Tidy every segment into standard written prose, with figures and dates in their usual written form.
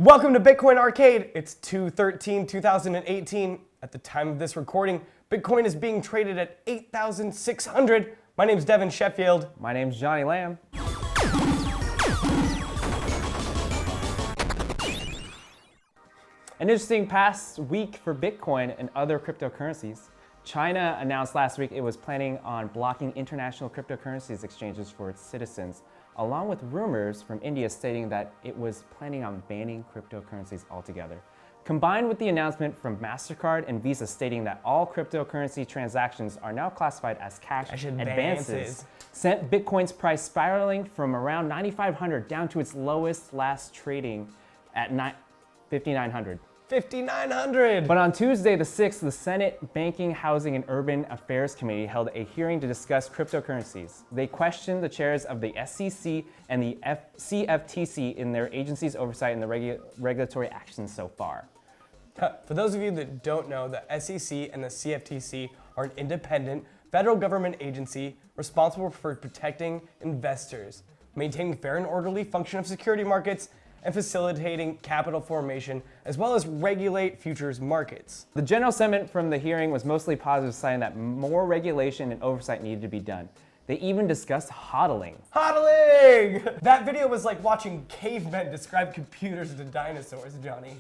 Welcome to Bitcoin Arcade. It's 2/13/2018. At the time of this recording, Bitcoin is being traded at 8,600. My name's Devin Sheffield. My name's Johnny Lamb. An interesting past week for Bitcoin and other cryptocurrencies. China announced last week it was planning on blocking international cryptocurrencies exchanges for its citizens, along with rumors from India stating that it was planning on banning cryptocurrencies altogether. Combined with the announcement from mastercard and Visa stating that all cryptocurrency transactions are now classified as cash advances, sent Bitcoin's price spiraling from around 9,500 down to its lowest last trading at 5,900. 5,900! But on Tuesday the 6th, the Senate Banking, Housing, and Urban Affairs Committee held a hearing to discuss cryptocurrencies. They questioned the chairs of the SEC and the CFTC in their agency's oversight and the regulatory actions so far. For those of you that don't know, the SEC and the CFTC are an independent federal government agency responsible for protecting investors, maintaining fair and orderly function of security markets, and facilitating capital formation, as well as regulate futures markets. The general sentiment from the hearing was mostly positive, citing that more regulation and oversight needed to be done. They even discussed hodling. Hodling! That video was like watching cavemen describe computers to dinosaurs, Johnny.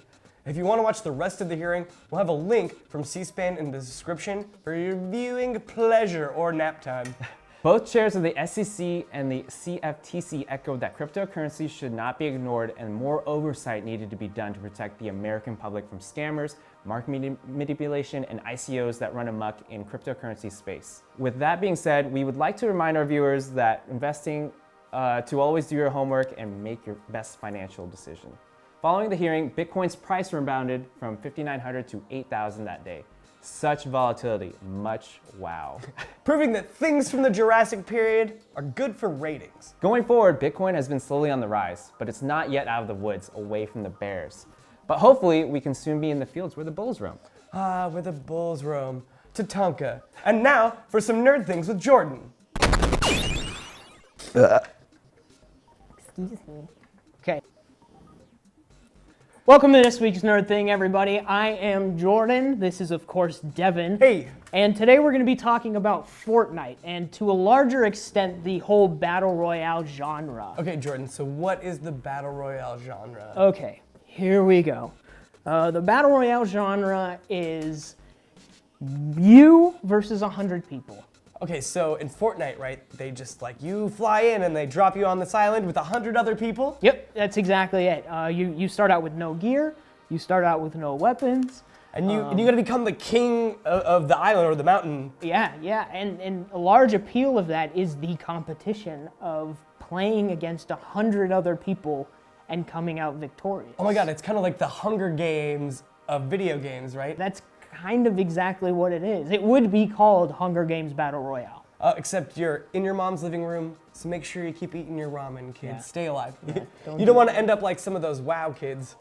If you want to watch the rest of the hearing, we'll have a link from C-SPAN in the description for your viewing pleasure or nap time. Both chairs of the SEC and the CFTC echoed that cryptocurrencies should not be ignored and more oversight needed to be done to protect the American public from scammers, market manipulation, and ICOs that run amok in cryptocurrency space. With that being said, we would like to remind our viewers that investing to always do your homework and make your best financial decision. Following the hearing, Bitcoin's price rebounded from 5,900 to 8,000 that day. Such volatility, much wow. Proving that things from the Jurassic period are good for ratings. Going forward, Bitcoin has been slowly on the rise, but it's not yet out of the woods, away from the bears. But hopefully, we can soon be in the fields where the bulls roam. Ah, where the bulls roam. Tatanka. And now, for some nerd things with Jordan. Excuse me. Okay. Welcome to this week's Nerd Thing, everybody. I am Jordan. This is, of course, Devin. Hey. And today we're going to be talking about Fortnite, and to a larger extent, the whole Battle Royale genre. Okay, Jordan, so what is the Battle Royale genre? Okay, here we go. The Battle Royale genre is you versus 100 people. Okay, so in Fortnite, right, they just you fly in and they drop you on this island with 100 other people? Yep, that's exactly it. You start out with no gear, you start out with no weapons. And you gotta become the king of the island or the mountain. Yeah, and a large appeal of that is the competition of playing against 100 other people and coming out victorious. Oh my god, it's kind of like the Hunger Games of video games, right? That's kind of exactly what it is. It would be called Hunger Games Battle Royale. Except you're in your mom's living room, so make sure you keep eating your ramen, kids. Yeah. Stay alive. Yeah, you don't want to end up like some of those WoW kids.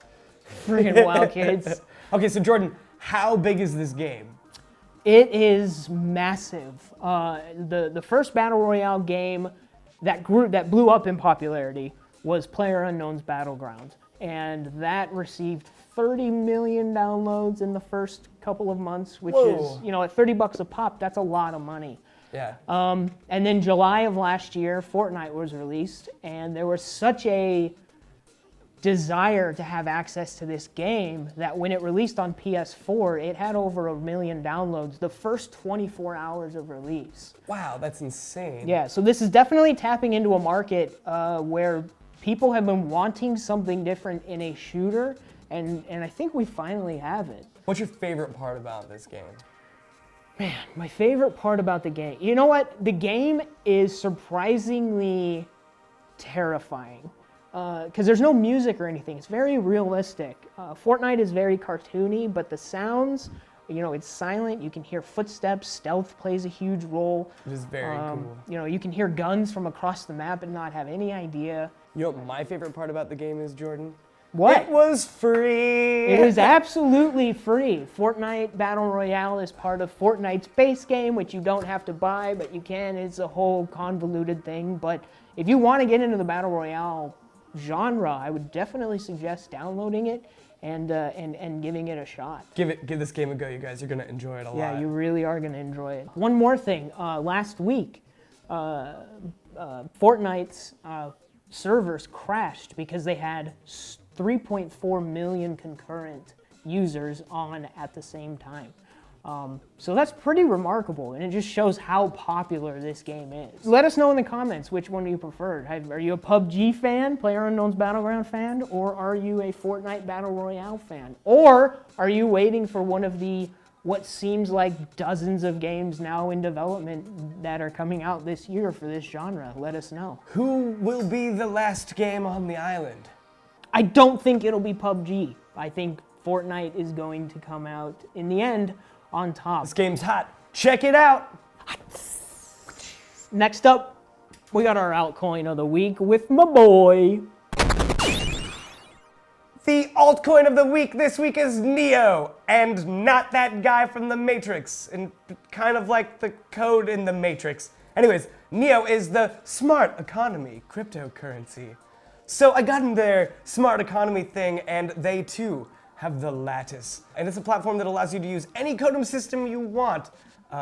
Freaking WoW kids. Okay, so Jordan, how big is this game? It is massive. The first Battle Royale game that blew up in popularity was PlayerUnknown's Battlegrounds, and that received 30 million downloads in the first couple of months, which Whoa. is, at $30 a pop, that's a lot of money. Yeah. And then July of last year, Fortnite was released, and there was such a desire to have access to this game that when it released on PS4, it had over 1 million downloads the first 24 hours of release. Wow, that's insane. Yeah, so this is definitely tapping into a market where people have been wanting something different in a shooter, and I think we finally have it. What's your favorite part about this game? Man, my favorite part about the game, you know what? The game is surprisingly terrifying because there's no music or anything. It's very realistic. Fortnite is very cartoony, but the sounds, it's silent. You can hear footsteps. Stealth plays a huge role. It is very cool. You can hear guns from across the map and not have any idea. You know what my favorite part about the game is, Jordan? What? It was free! It is absolutely free. Fortnite Battle Royale is part of Fortnite's base game, which you don't have to buy, but you can. It's a whole convoluted thing. But if you want to get into the Battle Royale genre, I would definitely suggest downloading it and giving it a shot. Give this game a go, you guys. You're gonna enjoy it a lot. Yeah, you really are going to enjoy it. One more thing. Last week, Fortnite's servers crashed because they had 3.4 million concurrent users on at the same time. So that's pretty remarkable, and it just shows how popular this game is. Let us know in the comments which one you preferred. Are you a PUBG fan, PlayerUnknown's Battleground fan, or are you a Fortnite Battle Royale fan? Or are you waiting for one of the what seems like dozens of games now in development that are coming out this year for this genre? Let us know. Who will be the last game on the island? I don't think it'll be PUBG. I think Fortnite is going to come out in the end on top. This game's hot. Check it out. Next up, we got our altcoin of the week with my boy. The altcoin of the week this week is Neo, and not that guy from the Matrix, and kind of like the code in the Matrix. Anyways, Neo is the smart economy cryptocurrency. So I got in their smart economy thing, and they too have the Lattice. And it's a platform that allows you to use any coding system you want.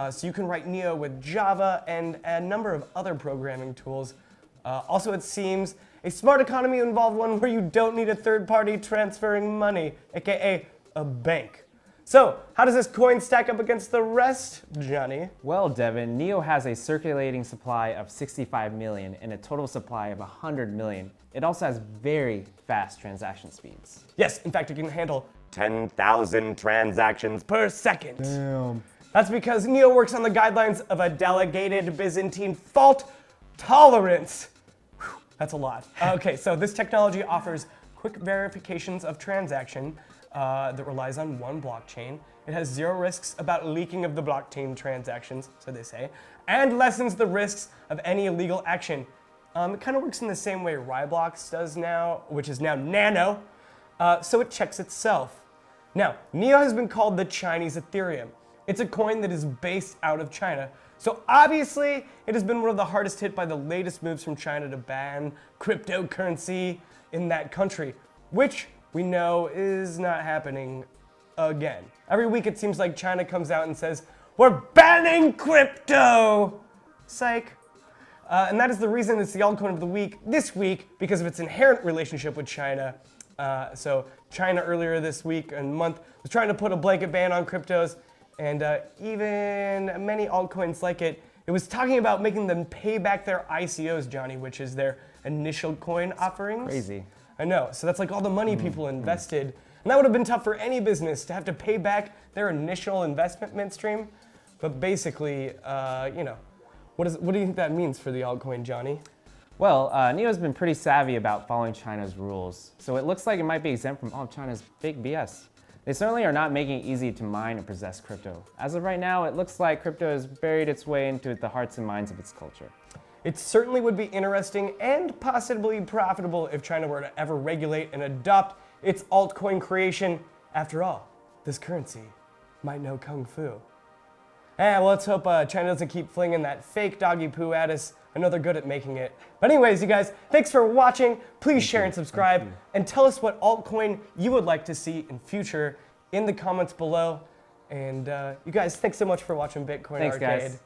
So you can write Neo with Java and a number of other programming tools. Also, it seems a smart economy involved one where you don't need a third party transferring money, aka a bank. So, how does this coin stack up against the rest, Johnny? Well, Devin, Neo has a circulating supply of 65 million and a total supply of 100 million. It also has very fast transaction speeds. Yes, in fact, it can handle 10,000 transactions per second. Damn. That's because Neo works on the guidelines of a delegated Byzantine fault tolerance. Whew, that's a lot. Okay, so this technology offers quick verifications of transaction that relies on one blockchain. It has zero risks about leaking of the blockchain transactions, so they say, and lessens the risks of any illegal action. It kind of works in the same way Ryblox does now, which is now Nano, so it checks itself. Now, Neo has been called the Chinese Ethereum. It's a coin that is based out of China, so obviously it has been one of the hardest hit by the latest moves from China to ban cryptocurrency in that country, which we know is not happening again. Every week it seems like China comes out and says, "We're banning crypto!" Psych. And that is the reason it's the altcoin of the week this week, because of its inherent relationship with China. So China earlier this week and month was trying to put a blanket ban on cryptos, and even many altcoins like it. It was talking about making them pay back their ICOs, Johnny, which is their initial coin offerings. Crazy. I know, so that's like all the money people invested. And that would have been tough for any business to have to pay back their initial investment midstream. But basically, what do you think that means for the altcoin, Johnny? Well, Neo's been pretty savvy about following China's rules, so it looks like it might be exempt from all of China's big BS. They certainly are not making it easy to mine and possess crypto. As of right now, it looks like crypto has buried its way into the hearts and minds of its culture. It certainly would be interesting and possibly profitable if China were to ever regulate and adopt its altcoin creation. After all, this currency might know Kung Fu. Well, let's hope China doesn't keep flinging that fake doggy poo at us. I know they're good at making it. But anyways, you guys, thanks for watching. Please share and subscribe, and tell us what altcoin you would like to see in future in the comments below. And you guys, thanks so much for watching Bitcoin Thanks, Arcade. guys.